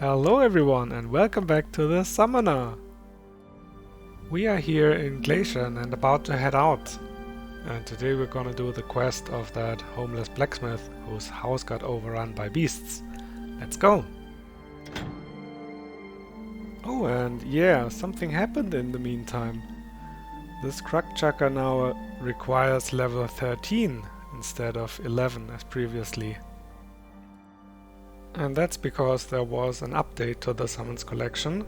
Hello everyone and welcome back to the Summoner! We are here in Glacier and about to head out. And today we're gonna do the quest of that homeless blacksmith whose house got overrun by beasts. Let's go! Oh, and yeah, something happened in the meantime. This Chucker now requires level 13 instead of 11 as previously. And that's because there was an update to the summons collection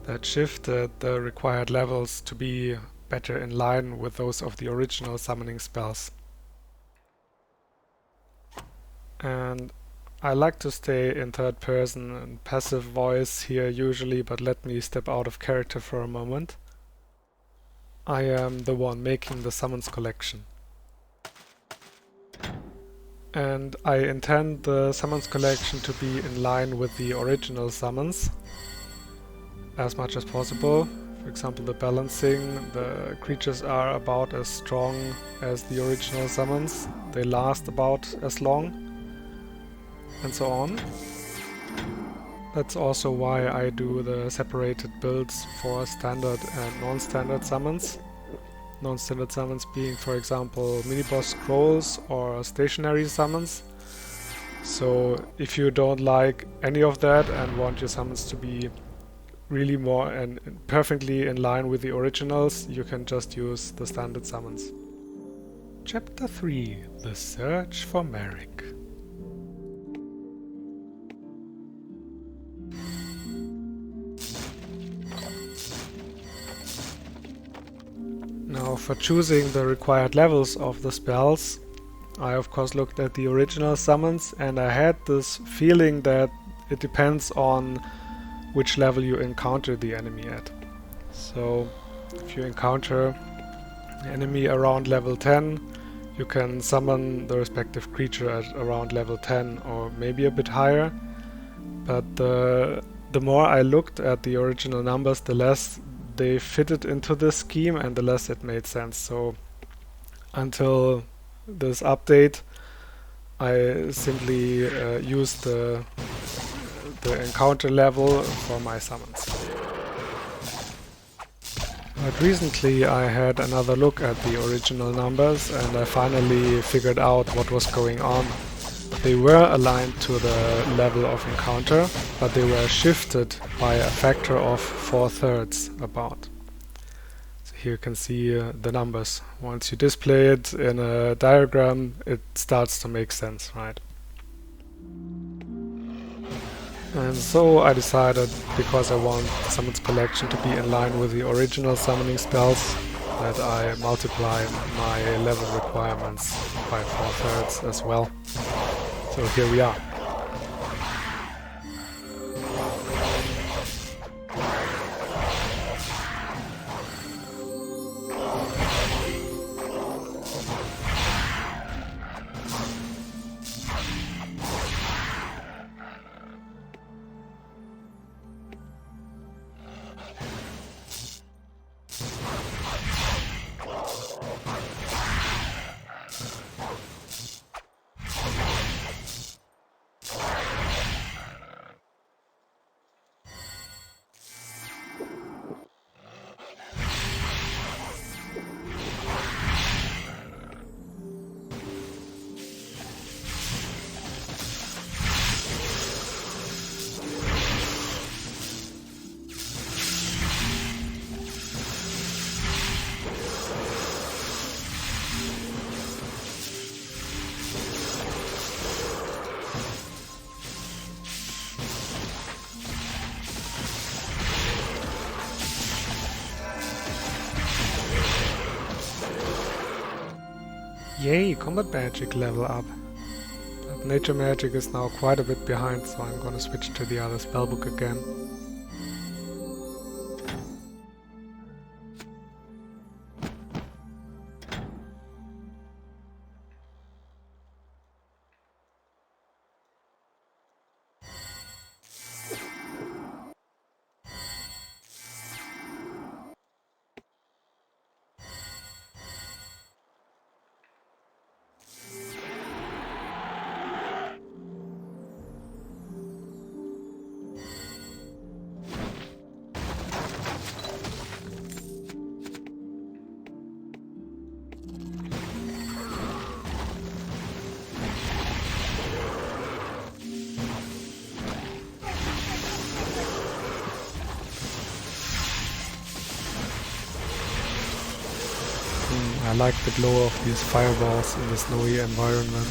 that shifted the required levels to be better in line with those of the original summoning spells. And I like to stay in third person and passive voice here usually, but let me step out of character for a moment. I am the one making the summons collection. And I intend the summons collection to be in line with the original summons as much as possible. For example, the balancing, the creatures are about as strong as the original summons, they last about as long, and so on. That's also why I do the separated builds for standard and non-standard summons. Non-standard summons being, for example, mini-boss scrolls or stationary summons. So if you don't like any of that and want your summons to be really more and perfectly in line with the originals, you can just use the standard summons. Chapter 3: The Search for Merrick. Now, for choosing the required levels of the spells, I of course looked at the original summons, and I had this feeling that it depends on which level you encounter the enemy at. So, if you encounter an enemy around level 10, you can summon the respective creature at around level 10 or maybe a bit higher. But the more I looked at the original numbers, the less they fitted into this scheme and the less it made sense. So until this update, I simply used the encounter level for my summons. But recently I had another look at the original numbers and I finally figured out what was going on. They were aligned to the level of encounter, but they were shifted by a factor of 4/3 about. So here you can see the numbers. Once you display it in a diagram, it starts to make sense, right? And so I decided, because I want the summons collection to be in line with the original summoning spells, that I multiply my level requirements by 4/3 as well. So here we are. Yay, combat magic level up. But nature magic is now quite a bit behind, so I'm gonna switch to the other spellbook again. I like the glow of these fireballs in the snowy environment.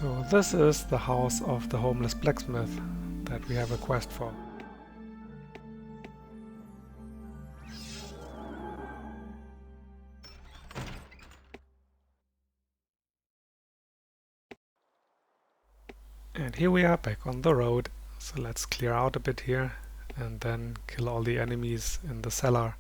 So this is the house of the homeless blacksmith that we have a quest for. And here we are back on the road, so let's clear out a bit here and then kill all the enemies in the cellar.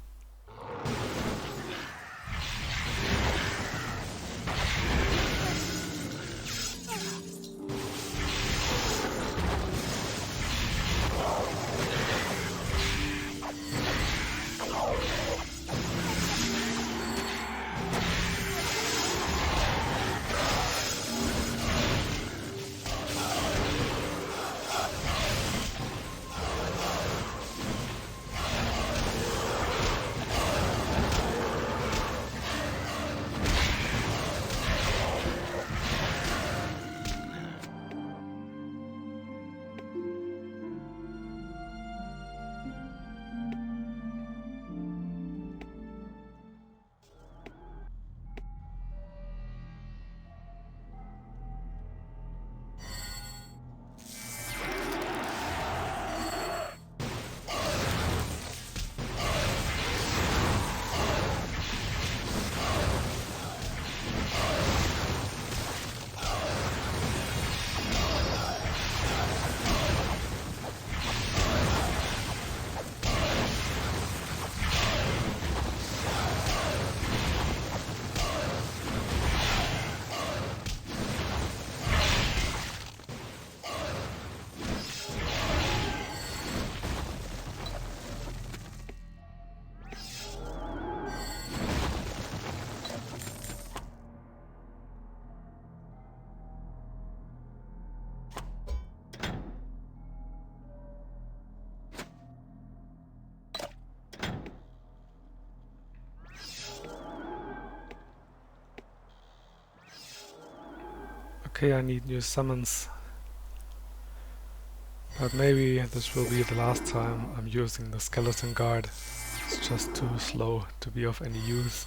Okay, I need new summons, but maybe this will be the last time I'm using the skeleton guard. It's just too slow to be of any use.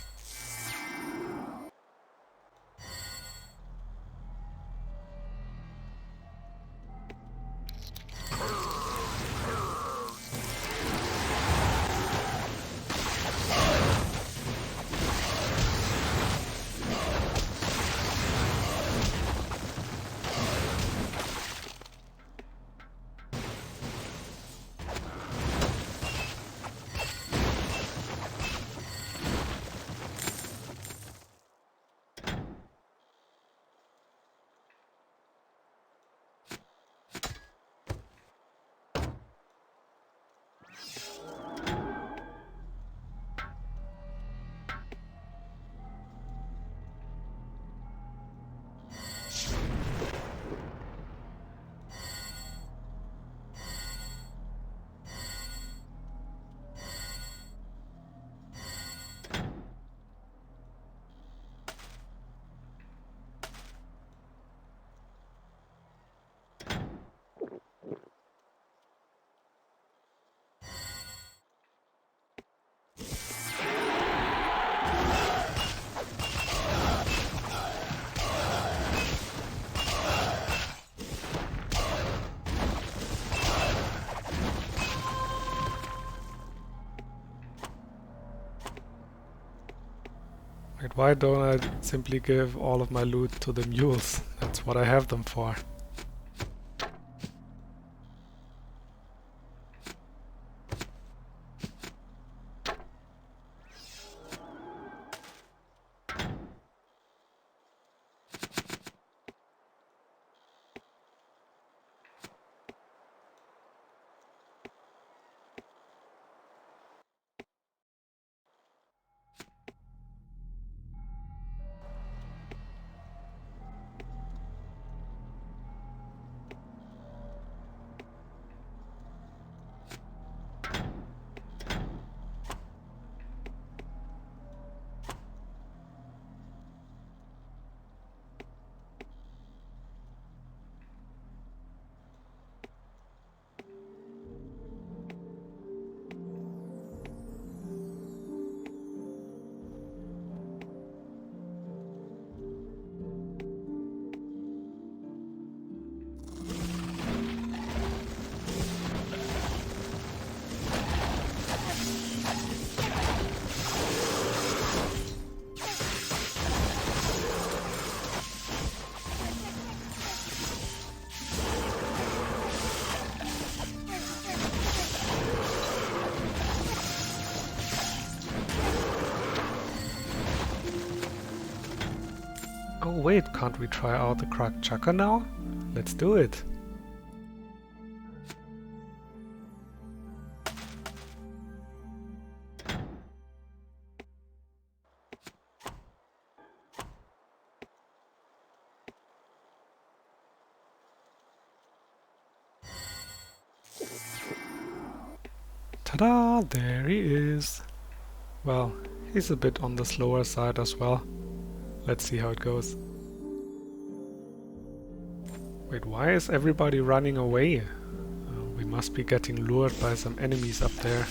Wait, why don't I simply give all of my loot to the mules? That's what I have them for. Oh wait, can't we try out the cracked chakra now? Let's do it! Ta-da! There he is! Well, he's a bit on the slower side as well. Let's see how it goes. Wait, why is everybody running away? We must be getting lured by some enemies up there.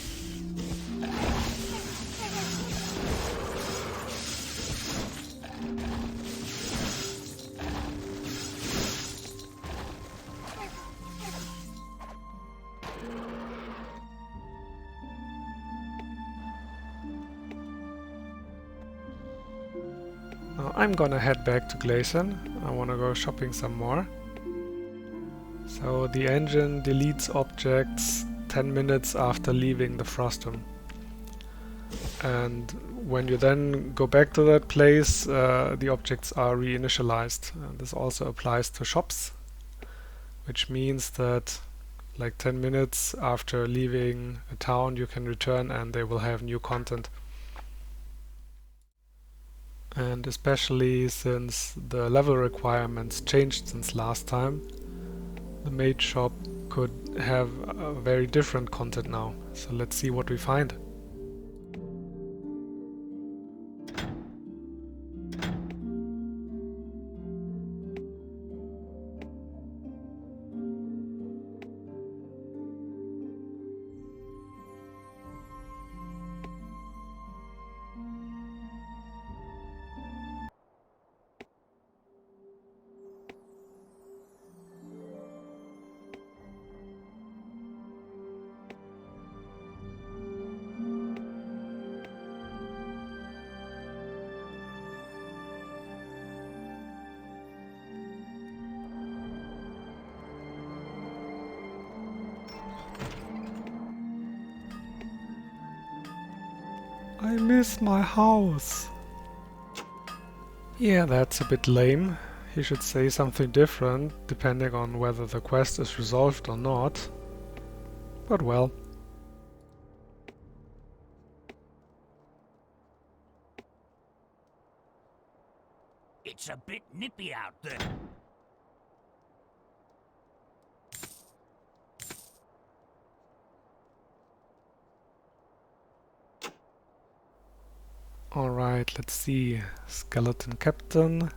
I'm gonna head back to Glacian. I wanna go shopping some more. So the engine deletes objects 10 minutes after leaving the frostrum. And when you then go back to that place, the objects are reinitialized. This also applies to shops, which means that like 10 minutes after leaving a town you can return and they will have new content. And especially since the level requirements changed since last time, the maid shop could have a very different content now. So let's see what we find. I miss my house. Yeah, that's a bit lame. He should say something different, depending on whether the quest is resolved or not. But well. It's a bit nippy out there. Alright, let's see. Skeleton Captain,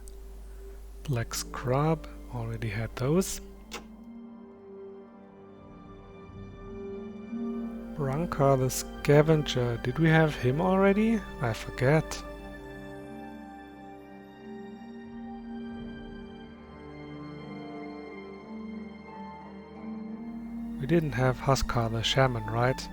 Black Scrub, already had those. Branka the Scavenger, did we have him already? I forget. We didn't have Huskar the Shaman, right?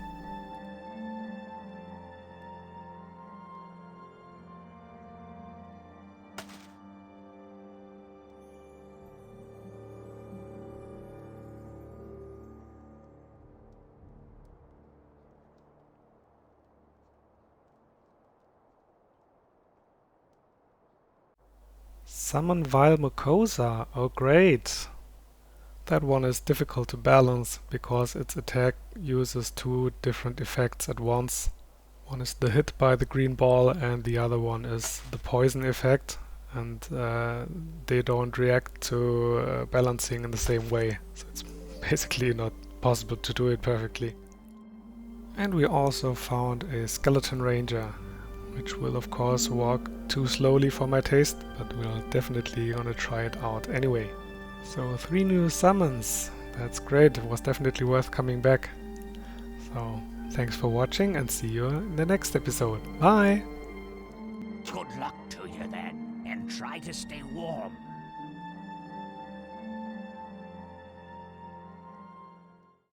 Summon Vile Mucosa. Oh great! That one is difficult to balance because its attack uses two different effects at once. One is the hit by the green ball and the other one is the poison effect, and they don't react to balancing in the same way, so it's basically not possible to do it perfectly. And we also found a skeleton ranger, which will of course walk too slowly for my taste, but we're definitely gonna try it out anyway. So 3 new summons, that's great, it was definitely worth coming back. So thanks for watching and see you in the next episode. Bye! Good luck to you then, and try to stay warm.